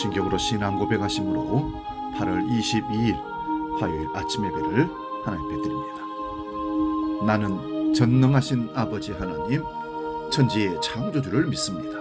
개신경으로 신앙 고백하심으로 8월 22일 화요일 아침 예배를 하나님께 드립니다. 나는 전능하신 아버지 하나님, 천지의 창조주를 믿습니다.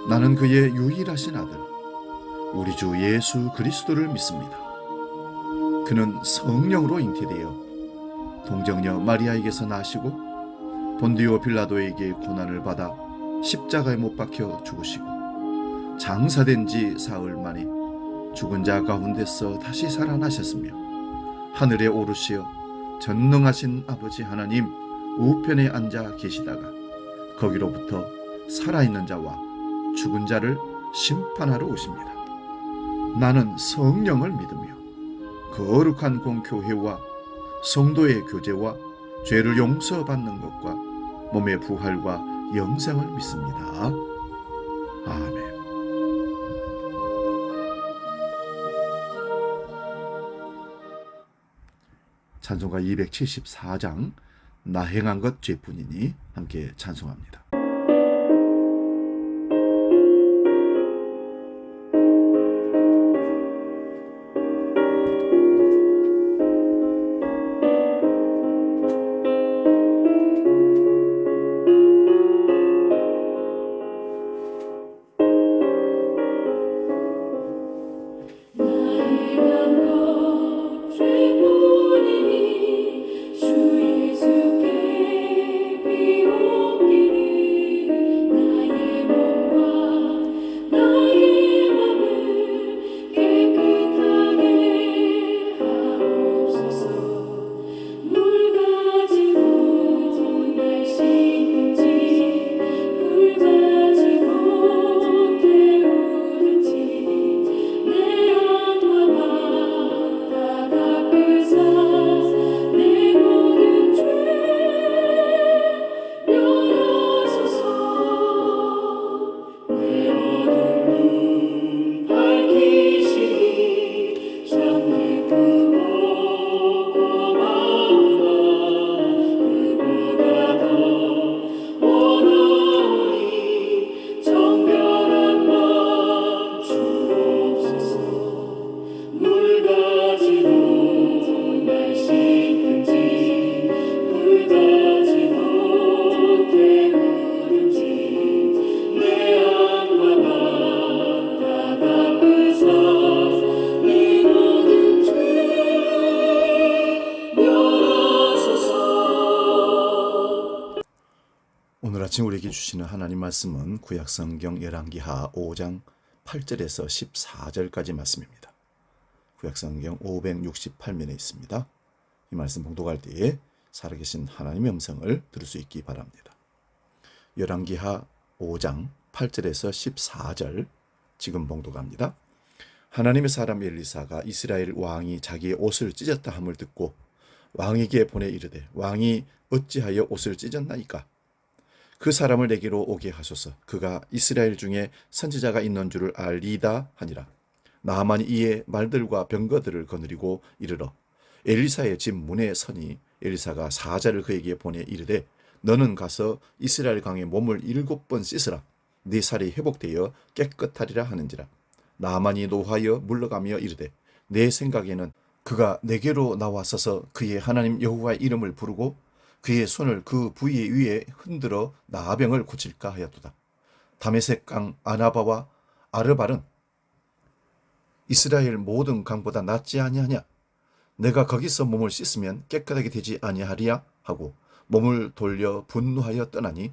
나는 그의 유일하신 아들, 우리 주 예수 그리스도를 믿습니다. 그는 성령으로 잉태되어 동정녀 마리아에게서 나시고 본디오 빌라도에게 고난을 받아 십자가에 못 박혀 죽으시고 장사된 지 사흘 만에 죽은 자 가운데서 다시 살아나셨으며 하늘에 오르시어 전능하신 아버지 하나님 우편에 앉아 계시다가 거기로부터 살아있는 자와 죽은 자를 심판하러 오십니다. 나는 성령을 믿으며 거룩한 공교회와 성도의 교제와 죄를 용서받는 것과 몸의 부활과 영생을 믿습니다. 아멘. 찬송가 274장 나 행한 것 죄뿐이니 함께 찬송합니다. 오늘 아침 우리에게 주시는 하나님 말씀은 구약성경 열왕기하 5장 8절에서 14절까지 말씀입니다. 구약성경 568면에 있습니다. 이 말씀 봉독할 때에 살아계신 하나님의 음성을 들을 수 있기 바랍니다. 열왕기하 5장 8절에서 14절 지금 봉독합니다. 하나님의 사람 엘리사가 이스라엘 왕이 자기의 옷을 찢었다 함을 듣고 왕에게 보내 이르되 왕이 어찌하여 옷을 찢었나이까? 그 사람을 내게로 오게 하소서. 그가 이스라엘 중에 선지자가 있는 줄을 알리다 하니라. 나아만이 이에 말들과 병거들을 거느리고 이르러 엘리사의 집 문에 서니 엘리사가 사자를 그에게 보내 이르되 너는 가서 이스라엘 강에 몸을 7번 씻으라. 네 살이 회복되어 깨끗하리라 하는지라. 나아만이 노하여 물러가며 이르되 내 생각에는 그가 내게로 나와서서 그의 하나님 여호와의 이름을 부르고 그의 손을 그 부위 위에 흔들어 나병을 고칠까 하였도다. 다메섹 강 아나바와 아르발은 이스라엘 모든 강보다 낫지 아니하냐? 내가 거기서 몸을 씻으면 깨끗하게 되지 아니하리야? 하고 몸을 돌려 분노하여 떠나니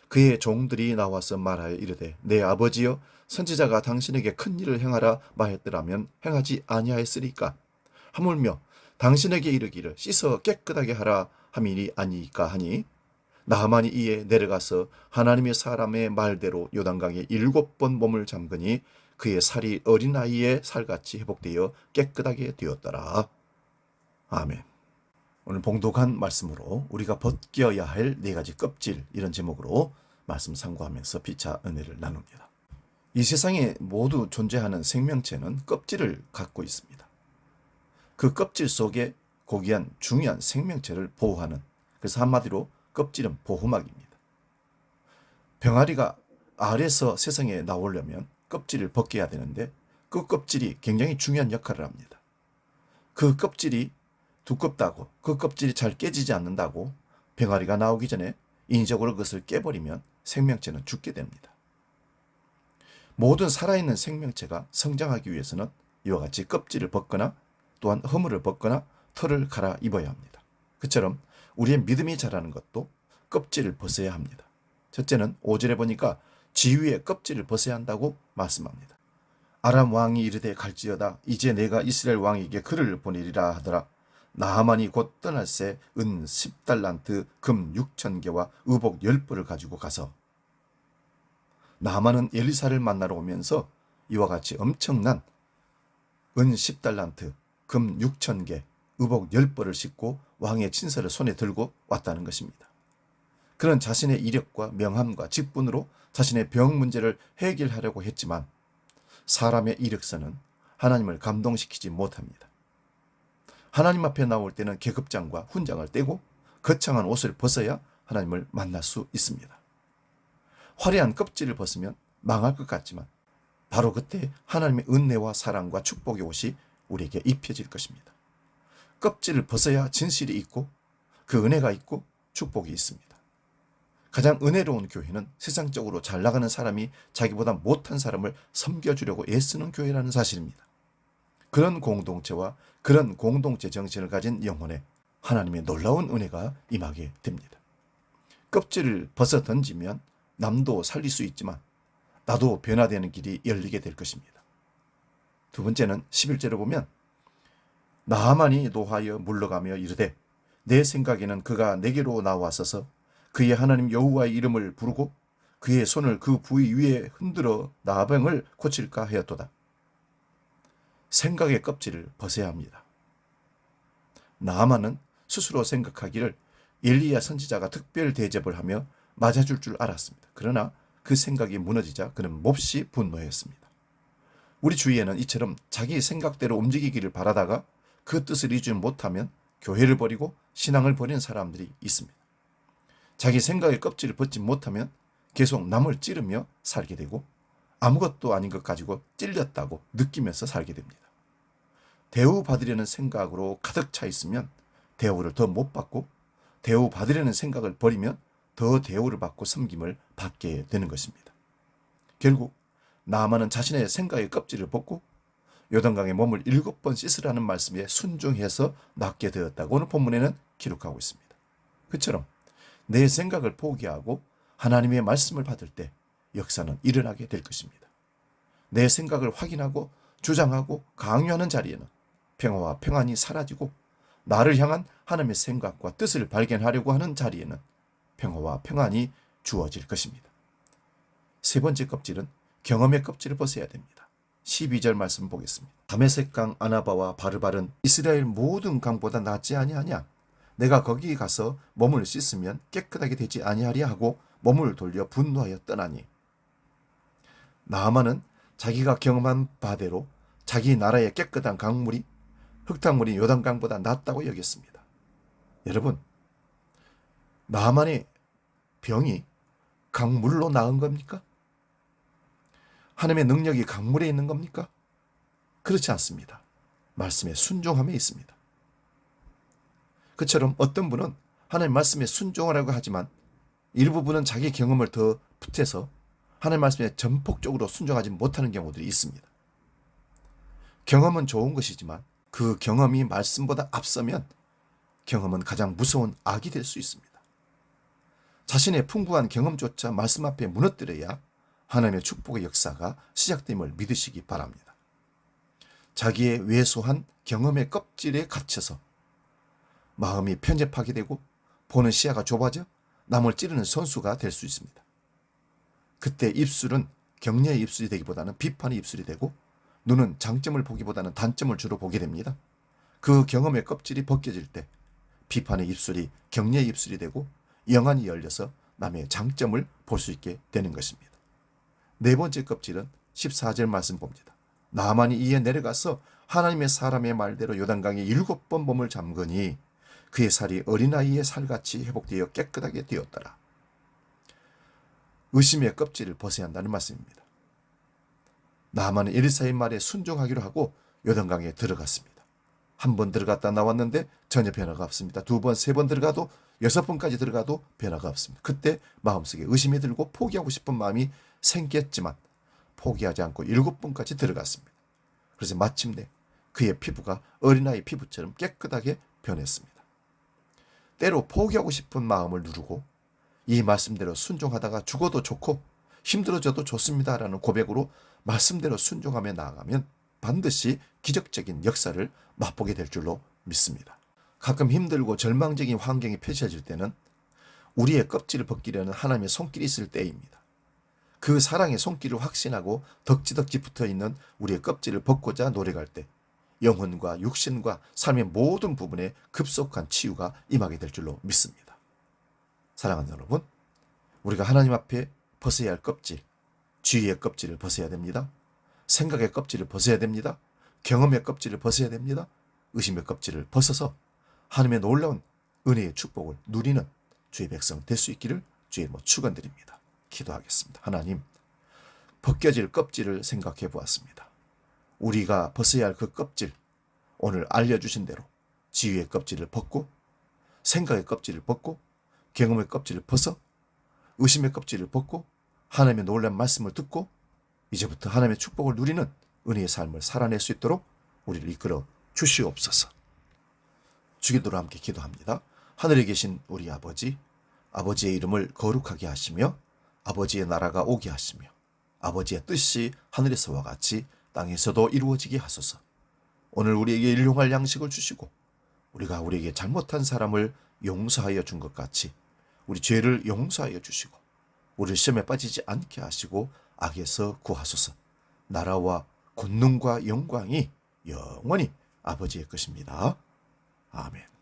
그의 종들이 나와서 말하여 이르되 내 아버지여 선지자가 당신에게 큰 일을 행하라 말했더라면 행하지 아니하였으리까? 하물며 당신에게 이르기를 씻어 깨끗하게 하라 함이니 아니까 하니 나하만이 이에 내려가서 하나님의 사람의 말대로 요단강에 7번 몸을 잠그니 그의 살이 어린아이의 살같이 회복되어 깨끗하게 되었더라. 아멘. 오늘 봉독한 말씀으로 우리가 벗겨야 할 4가지 껍질, 이런 제목으로 말씀 상고하면서 피차 은혜를 나눕니다. 이 세상에 모두 존재하는 생명체는 껍질을 갖고 있습니다. 그 껍질 속에 고귀한 중요한 생명체를 보호하는, 그래서 한마디로 껍질은 보호막입니다. 병아리가 알에서 세상에 나오려면 껍질을 벗겨야 되는데 그 껍질이 굉장히 중요한 역할을 합니다. 그 껍질이 두껍다고, 그 껍질이 잘 깨지지 않는다고 병아리가 나오기 전에 인위적으로 그것을 깨버리면 생명체는 죽게 됩니다. 모든 살아있는 생명체가 성장하기 위해서는 이와 같이 껍질을 벗거나 또한 허물을 벗거나 털을 갈아입어야 합니다. 그처럼 우리의 믿음이 자라는 것도 껍질을 벗어야 합니다. 첫째는 5절에 보니까 지위의 껍질을 벗어야 한다고 말씀합니다. 아람 왕이 이르되 갈지어다 이제 내가 이스라엘 왕에게 글을 보내리라 하더라. 나하만이 곧 떠날새 은 10달란트 금 6,000개와 의복 10벌을 가지고 가서, 나하만은 엘리사를 만나러 오면서 이와 같이 엄청난 은 10달란트 금 6,000개 의복 10벌을 싣고 왕의 친서를 손에 들고 왔다는 것입니다. 그는 자신의 이력과 명함과 직분으로 자신의 병 문제를 해결하려고 했지만 사람의 이력서는 하나님을 감동시키지 못합니다. 하나님 앞에 나올 때는 계급장과 훈장을 떼고 거창한 옷을 벗어야 하나님을 만날 수 있습니다. 화려한 껍질을 벗으면 망할 것 같지만 바로 그때 하나님의 은혜와 사랑과 축복의 옷이 우리에게 입혀질 것입니다. 껍질을 벗어야 진실이 있고 그 은혜가 있고 축복이 있습니다. 가장 은혜로운 교회는 세상적으로 잘 나가는 사람이 자기보다 못한 사람을 섬겨주려고 애쓰는 교회라는 사실입니다. 그런 공동체와 그런 공동체 정신을 가진 영혼에 하나님의 놀라운 은혜가 임하게 됩니다. 껍질을 벗어 던지면 남도 살릴 수 있지만 나도 변화되는 길이 열리게 될 것입니다. 두 번째는 11절을 보면 나하만이 노하여 물러가며 이르되 내 생각에는 그가 내게로 나와서서 그의 하나님 여호와의 이름을 부르고 그의 손을 그 부위 위에 흔들어 나병을 고칠까 하였도다. 생각의 껍질을 벗어야 합니다. 나하만은 스스로 생각하기를 엘리야 선지자가 특별 대접을 하며 맞아줄 줄 알았습니다. 그러나 그 생각이 무너지자 그는 몹시 분노했습니다. 우리 주위에는 이처럼 자기 생각대로 움직이기를 바라다가 그 뜻을 이루지 못하면 교회를 버리고 신앙을 버리는 사람들이 있습니다. 자기 생각의 껍질을 벗지 못하면 계속 남을 찌르며 살게 되고 아무것도 아닌 것 가지고 찔렸다고 느끼면서 살게 됩니다. 대우받으려는 생각으로 가득 차 있으면 대우를 더 못 받고 대우받으려는 생각을 버리면 더 대우를 받고 섬김을 받게 되는 것입니다. 결국 나하만은 자신의 생각의 껍질을 벗고 요단강에 몸을 7번 씻으라는 말씀에 순종해서 낫게 되었다고 오늘 본문에는 기록하고 있습니다. 그처럼 내 생각을 포기하고 하나님의 말씀을 받을 때 역사는 일어나게 될 것입니다. 내 생각을 확인하고 주장하고 강요하는 자리에는 평화와 평안이 사라지고 나를 향한 하나님의 생각과 뜻을 발견하려고 하는 자리에는 평화와 평안이 주어질 것입니다. 세 번째 껍질은 경험의 껍질을 벗어야 됩니다. 12절 말씀 보겠습니다. 다메섹강 아나바와 바르발은 이스라엘 모든 강보다 낫지 아니하냐? 내가 거기 가서 몸을 씻으면 깨끗하게 되지 아니하리 하고 몸을 돌려 분노하여 떠나니. 나하만은 자기가 경험한 바대로 자기 나라의 깨끗한 강물이 흙탕물이 요단강보다 낫다고 여겼습니다. 여러분, 나하만의 병이 강물로 나은 겁니까? 하나님의 능력이 강물에 있는 겁니까? 그렇지 않습니다. 말씀에 순종함에 있습니다. 그처럼 어떤 분은 하나님 말씀에 순종하라고 하지만 일부분은 자기 경험을 더 붙여서 하나님 말씀에 전폭적으로 순종하지 못하는 경우들이 있습니다. 경험은 좋은 것이지만 그 경험이 말씀보다 앞서면 경험은 가장 무서운 악이 될 수 있습니다. 자신의 풍부한 경험조차 말씀 앞에 무너뜨려야 하나님의 축복의 역사가 시작됨을 믿으시기 바랍니다. 자기의 왜소한 경험의 껍질에 갇혀서 마음이 편협하게 되고 보는 시야가 좁아져 남을 찌르는 선수가 될 수 있습니다. 그때 입술은 격려의 입술이 되기보다는 비판의 입술이 되고 눈은 장점을 보기보다는 단점을 주로 보게 됩니다. 그 경험의 껍질이 벗겨질 때 비판의 입술이 격려의 입술이 되고 영안이 열려서 남의 장점을 볼 수 있게 되는 것입니다. 네 번째 껍질은 14절 말씀 봅니다. 나하만이 이에 내려가서 하나님의 사람의 말대로 요단강에 7번 몸을 잠그니 그의 살이 어린아이의 살같이 회복되어 깨끗하게 되었더라. 의심의 껍질을 벗어야 한다는 말씀입니다. 나만은 엘리사의 말에 순종하기로 하고 요단강에 들어갔습니다. 한 번 들어갔다 나왔는데 전혀 변화가 없습니다. 두 번, 세 번 들어가도 6번까지 들어가도 변화가 없습니다. 그때 마음속에 의심이 들고 포기하고 싶은 마음이 생겼지만 포기하지 않고 7번까지 들어갔습니다. 그래서 마침내 그의 피부가 어린아이 피부처럼 깨끗하게 변했습니다. 때로 포기하고 싶은 마음을 누르고 이 말씀대로 순종하다가 죽어도 좋고 힘들어져도 좋습니다라는 고백으로 말씀대로 순종하며 나아가면 반드시 기적적인 역사를 맛보게 될 줄로 믿습니다. 가끔 힘들고 절망적인 환경이 펼쳐질 때는 우리의 껍질을 벗기려는 하나님의 손길이 있을 때입니다. 그 사랑의 손길을 확신하고 덕지덕지 붙어있는 우리의 껍질을 벗고자 노력할 때 영혼과 육신과 삶의 모든 부분에 급속한 치유가 임하게 될 줄로 믿습니다. 사랑하는 여러분, 우리가 하나님 앞에 벗어야 할 껍질, 주의의 껍질을 벗어야 됩니다. 생각의 껍질을 벗어야 됩니다. 경험의 껍질을 벗어야 됩니다. 의심의 껍질을 벗어서 하나님의 놀라운 은혜의 축복을 누리는 주의 백성 될 수 있기를 주의 이름으로 축원드립니다. 기도하겠습니다. 하나님, 벗겨질 껍질을 생각해 보았습니다. 우리가 벗어야 할 그 껍질, 오늘 알려주신 대로 지위의 껍질을 벗고 생각의 껍질을 벗고 경험의 껍질을 벗어 의심의 껍질을 벗고 하나님의 놀라운 말씀을 듣고 이제부터 하나님의 축복을 누리는 은혜의 삶을 살아낼 수 있도록 우리를 이끌어 주시옵소서. 주기도로 함께 기도합니다. 하늘에 계신 우리 아버지, 아버지의 이름을 거룩하게 하시며 아버지의 나라가 오게 하시며 아버지의 뜻이 하늘에서와 같이 땅에서도 이루어지게 하소서. 오늘 우리에게 일용할 양식을 주시고 우리가 우리에게 잘못한 사람을 용서하여 준 것 같이 우리 죄를 용서하여 주시고 우리를 시험에 빠지지 않게 하시고 악에서 구하소서. 나라와 권능과 영광이 영원히 아버지의 것입니다. 아멘.